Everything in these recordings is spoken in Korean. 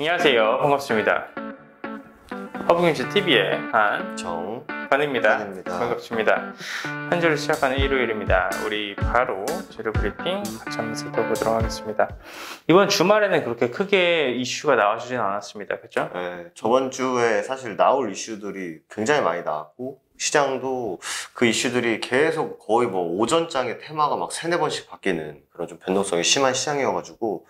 안녕하세요. 반갑습니다. 허브경제TV의 한정관입니다. 반갑습니다. 한 주를 시작하는 일요일입니다. 우리 바로 재료 브리핑 같이 한번 살펴보도록 하겠습니다. 이번 주말에는 그렇게 크게 이슈가 나와주진 않았습니다. 그렇죠? 네, 저번 주에 사실 나올 이슈들이 굉장히 많이 나왔고 시장도 그 이슈들이 계속 거의 뭐 오전장의 테마가 막 세네 번씩 바뀌는 그런 좀 변동성이 심한 시장이어가지고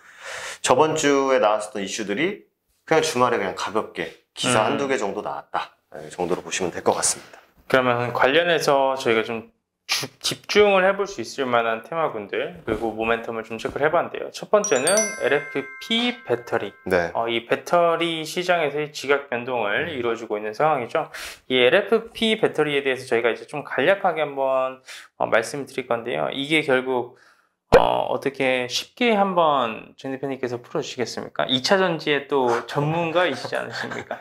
저번 주에 나왔었던 이슈들이 그냥 주말에 그냥 가볍게 기사 한두 개 정도 나왔다 정도로 보시면 될 것 같습니다. 그러면 관련해서 저희가 좀 집중을 해볼 수 있을 만한 테마군들 그리고 모멘텀을 좀 체크를 해봤는데요. 첫 번째는 LFP 배터리. 네. 이 배터리 시장에서의 지각 변동을 이루어지고 있는 상황이죠. 이 LFP 배터리에 대해서 저희가 이제 좀 간략하게 한번 말씀을 드릴 건데요. 이게 결국 어떻게 쉽게 한번 정 대표님께서 풀어주시겠습니까? 2차 전지의 또 전문가이시지 않으십니까?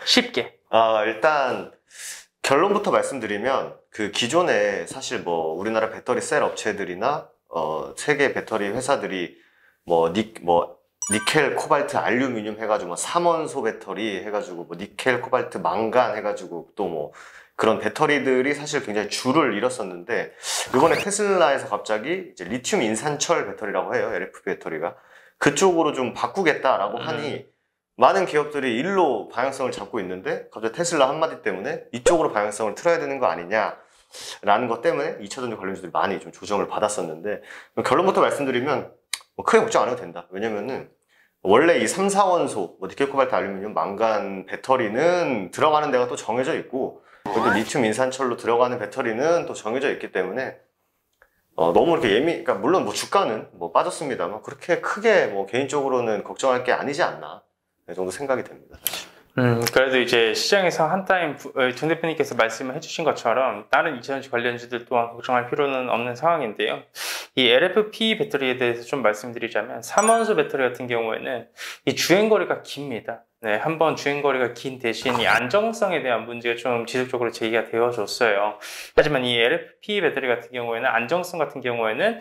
쉽게. 일단 결론부터 말씀드리면 그 기존에 사실 뭐 우리나라 배터리 셀 업체들이나 세계 배터리 회사들이 니켈, 코발트, 알루미늄 해가지고 뭐 삼원소 배터리 해가지고 뭐 니켈, 코발트, 망간 해가지고 또 뭐 그런 배터리들이 사실 굉장히 줄을 잃었었는데 이번에 테슬라에서 갑자기 이제 리튬 인산철 배터리라고 해요. LFP 배터리가 그쪽으로 좀 바꾸겠다라고 하니 많은 기업들이 일로 방향성을 잡고 있는데 갑자기 테슬라 한마디 때문에 이쪽으로 방향성을 틀어야 되는 거 아니냐라는 것 때문에 2차전지 관련주들이 많이 좀 조정을 받았었는데 결론부터 말씀드리면 뭐 크게 걱정 안 해도 된다. 왜냐면은 원래 이 3, 4원소, 뭐 니켈, 코발트, 알루미늄, 망간 배터리는 들어가는 데가 또 정해져 있고 그리고 리튬 인산철로 들어가는 배터리는 또 정해져 있기 때문에 너무 이렇게 그러니까 물론 뭐 주가는 뭐 빠졌습니다만 그렇게 크게 뭐 개인적으로는 걱정할 게 아니지 않나 이 정도 생각이 됩니다. 그래도 이제 시장에서 한 타임 정 대표님께서 말씀을 해주신 것처럼 다른 2차전지 관련주들 또한 걱정할 필요는 없는 상황인데요. 이 LFP 배터리에 대해서 좀 말씀드리자면 삼원소 배터리 같은 경우에는 이 주행거리가 깁니다. 네, 한번 주행거리가 긴 대신 이 안정성에 대한 문제가 좀 지속적으로 제기가 되어졌어요. 하지만 이 LFP 배터리 같은 경우에는 안정성 같은 경우에는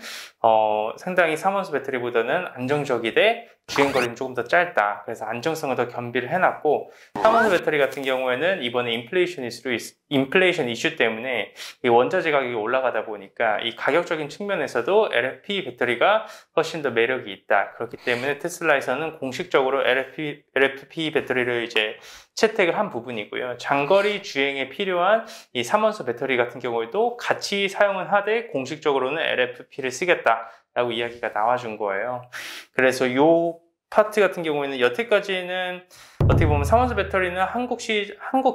상당히 삼원소 배터리보다는 안정적이되 주행거리는 조금 더 짧다. 그래서 안정성을 더 겸비를 해놨고 삼원소 배터리 같은 경우에는 이번에 인플레이션 이슈 때문에 이 원자재 가격이 올라가다 보니까 이 가격적인 측면에서도 LFP 배터리가 훨씬 더 매력이 있다. 그렇기 때문에 테슬라에서는 공식적으로 LFP 배터리를 이제 채택을 한 부분이고요. 장거리 주행에 필요한 이 삼원소 배터리 같은 경우에도 같이 사용을 하되 공식적으로는 LFP를 쓰겠다라고 이야기가 나와준 거예요. 그래서 요 파트 같은 경우에는 여태까지는 어떻게 보면 삼원소 배터리는 한국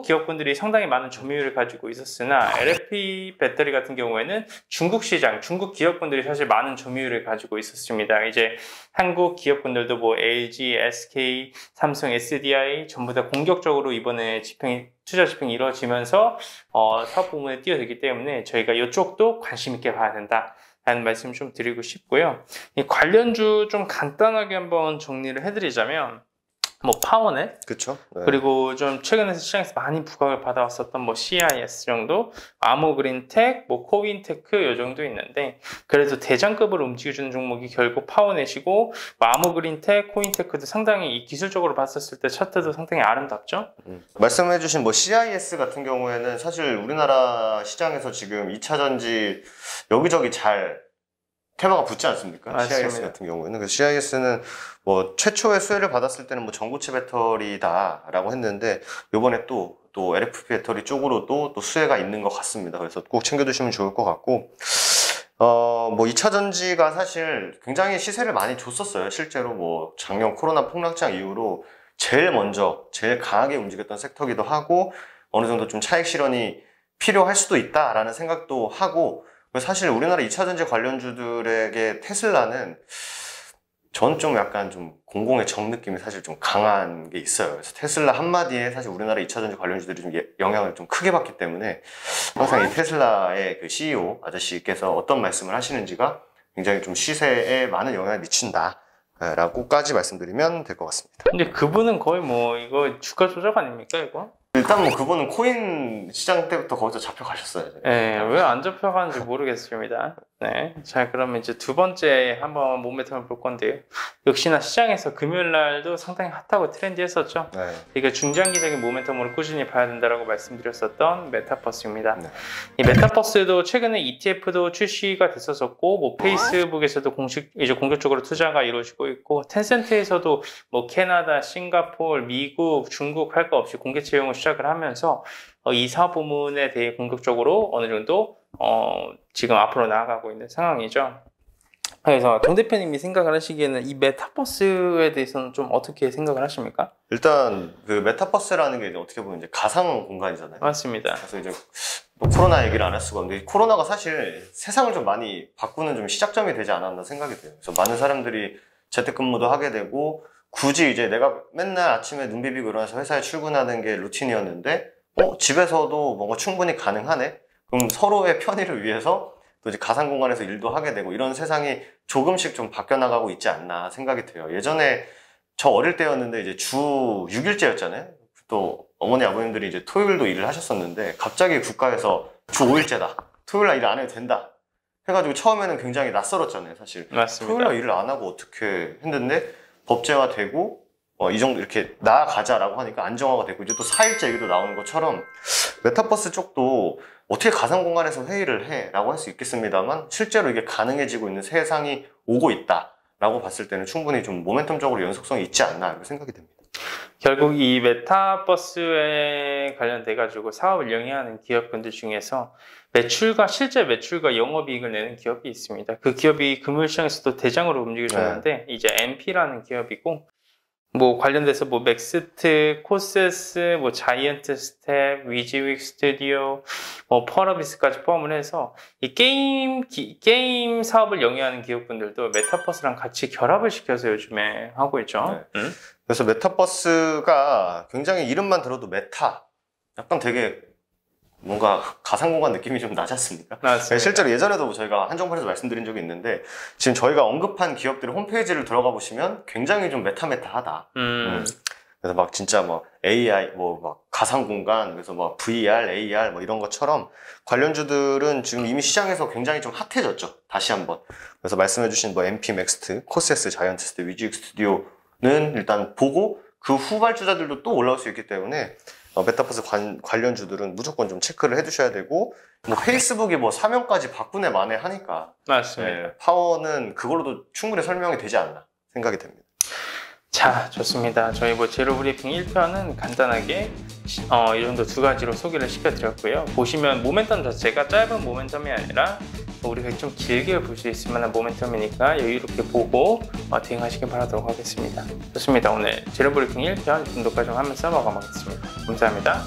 기업군들이 상당히 많은 점유율을 가지고 있었으나 LFP 배터리 같은 경우에는 중국 시장, 중국 기업군들이 사실 많은 점유율을 가지고 있었습니다. 이제 한국 기업군들도 뭐 LG, SK, 삼성, SDI 전부 다 공격적으로 이번에 투자 집행이 이루어지면서 사업 부문에 뛰어들기 때문에 저희가 이쪽도 관심 있게 봐야 된다. 라는 말씀 좀 드리고 싶고요. 이 관련주 좀 간단하게 한번 정리를 해드리자면 뭐 파워넷, 그렇죠. 네. 그리고 좀 최근에 시장에서 많이 부각을 받아왔었던 뭐 CIS 정도, 아모그린텍, 뭐 코윈테크 요 정도 있는데 그래도 대장급으로 움직여주는 종목이 결국 파워넷이고 뭐 아모그린텍, 코윈테크도 상당히 이 기술적으로 봤었을 때 차트도 상당히 아름답죠. 말씀해주신 뭐 CIS 같은 경우에는 사실 우리나라 시장에서 지금 2차전지 여기저기 잘 테마가 붙지 않습니까? 맞습니다. CIS 같은 경우에는. 그 CIS는 뭐 최초의 수혜를 받았을 때는 뭐 전고체 배터리다라고 했는데 요번에 또 LFP 배터리 쪽으로도 또 수혜가 있는 것 같습니다. 그래서 꼭 챙겨두시면 좋을 것 같고 뭐 2차 전지가 사실 굉장히 시세를 많이 줬었어요. 실제로 뭐 작년 코로나 폭락장 이후로 제일 강하게 움직였던 섹터기도 하고 어느 정도 좀 차익 실현이 필요할 수도 있다라는 생각도 하고 사실 우리나라 2차전지 관련주들에게 테슬라는 전 좀 약간 좀 공공의 정 느낌이 사실 좀 강한 게 있어요. 그래서 테슬라 한마디에 사실 우리나라 2차전지 관련주들이 좀 영향을 좀 크게 받기 때문에 항상 이 테슬라의 그 CEO 아저씨께서 어떤 말씀을 하시는지가 굉장히 좀 시세에 많은 영향을 미친다. 라고까지 말씀드리면 될 것 같습니다. 근데 그분은 거의 뭐 이거 주가 조작 아닙니까 이거? 일단 뭐 그거는 코인 시장 때부터 거기서 잡혀가셨어요. 네, 왜 안 잡혀가는지 모르겠습니다. 네, 자 그러면 이제 두 번째 한번 모멘텀을 볼 건데요. 역시나 시장에서 금요일 날도 상당히 핫하고 트렌디했었죠. 네. 이게 중장기적인 모멘텀으로 꾸준히 봐야 된다고 말씀드렸었던 메타버스입니다. 네. 이 메타버스도 최근에 ETF도 출시가 됐었고, 뭐 페이스북에서도 이제 공격적으로 투자가 이루어지고 있고, 텐센트에서도 뭐 캐나다, 싱가포르, 미국, 중국 할 거 없이 공개 채용을 시작을 하면서 이 사업 부문에 대해 공격적으로 어느 정도 지금 앞으로 나아가고 있는 상황이죠. 그래서 정 대표님이 생각을 하시기에는 이 메타버스에 대해서는 좀 어떻게 생각을 하십니까? 일단 그 메타버스라는 게 이제 어떻게 보면 이제 가상 공간이잖아요. 맞습니다. 그래서 이제 뭐 코로나 얘기를 안 할 수가 없는데 코로나가 사실 세상을 좀 많이 바꾸는 좀 시작점이 되지 않았나 생각이 돼요. 그래서 많은 사람들이 재택근무도 하게 되고 굳이 이제 내가 맨날 아침에 눈 비비고 일어나서 회사에 출근하는 게 루틴이었는데 집에서도 뭔가 충분히 가능하네? 그럼 서로의 편의를 위해서 또 이제 가상 공간에서 일도 하게 되고 이런 세상이 조금씩 좀 바뀌어나가고 있지 않나 생각이 돼요. 예전에 저 어릴 때였는데 이제 주 6일제였잖아요. 또 어머니 아버님들이 이제 토요일도 일을 하셨었는데 갑자기 국가에서 주 5일제다. 토요일 날 일 안 해도 된다. 해가지고 처음에는 굉장히 낯설었잖아요, 사실. 맞습니다. 토요일 날 일을 안 하고 어떻게 했는데 법제화되고 이 정도 이렇게 나아가자라고 하니까 안정화가 되고 이제 또 4일째 얘기도 나오는 것처럼 메타버스 쪽도 어떻게 가상 공간에서 회의를 해? 라고 할 수 있겠습니다만 실제로 이게 가능해지고 있는 세상이 오고 있다 라고 봤을 때는 충분히 좀 모멘텀적으로 연속성이 있지 않나 이렇게 생각이 됩니다. 결국 이 메타버스에 관련돼 가지고 사업을 영위하는 기업군들 중에서 실제 매출과 영업이익을 내는 기업이 있습니다. 그 기업이 금요일 시장에서도 대장으로 움직여줬는데 이제 MP라는 기업이고 뭐 관련돼서 뭐 맥스트, 코세스, 뭐 자이언트 스텝, 위지윅 스튜디오, 뭐 펄어비스까지 포함을 해서 이 게임 사업을 영위하는 기업분들도 메타버스랑 같이 결합을 시켜서 요즘에 하고 있죠. 네. 그래서 메타버스가 굉장히 이름만 들어도 메타, 약간 되게 뭔가 가상공간 느낌이 좀 나지 않습니까? 맞습니다. 실제로 예전에도 저희가 한정판에서 말씀드린 적이 있는데 지금 저희가 언급한 기업들의 홈페이지를 들어가 보시면 굉장히 좀 메타하다. 그래서 막 진짜 뭐 AI, 뭐 막 가상공간, 그래서 뭐 VR, AR 뭐 이런 것처럼 관련주들은 지금 이미 시장에서 굉장히 좀 핫해졌죠. 다시 한번. 그래서 말씀해주신 뭐 MP 맥스트, 코세스, 자이언트 스텝, 위지윅 스튜디오는 일단 보고 그 후발주자들도 또 올라올 수 있기 때문에 메타버스 관련주들은 무조건 좀 체크를 해두셔야 되고 뭐 페이스북이 뭐 사명까지 바꾸네 마네 하니까 맞습니다. 파워는 그걸로도 충분히 설명이 되지 않나 생각이 됩니다. 자, 좋습니다. 저희 뭐 제로 브리핑 1편은 간단하게 이 정도 두 가지로 소개를 시켜드렸고요. 보시면 모멘텀 자체가 짧은 모멘텀이 아니라 우리가 좀 길게 볼 수 있을 만한 모멘텀이니까 여유롭게 보고 대응하시길 바라도록 하겠습니다. 좋습니다. 오늘 제로 브리핑 1편 정도까지 하면서 마감하겠습니다. 감사합니다.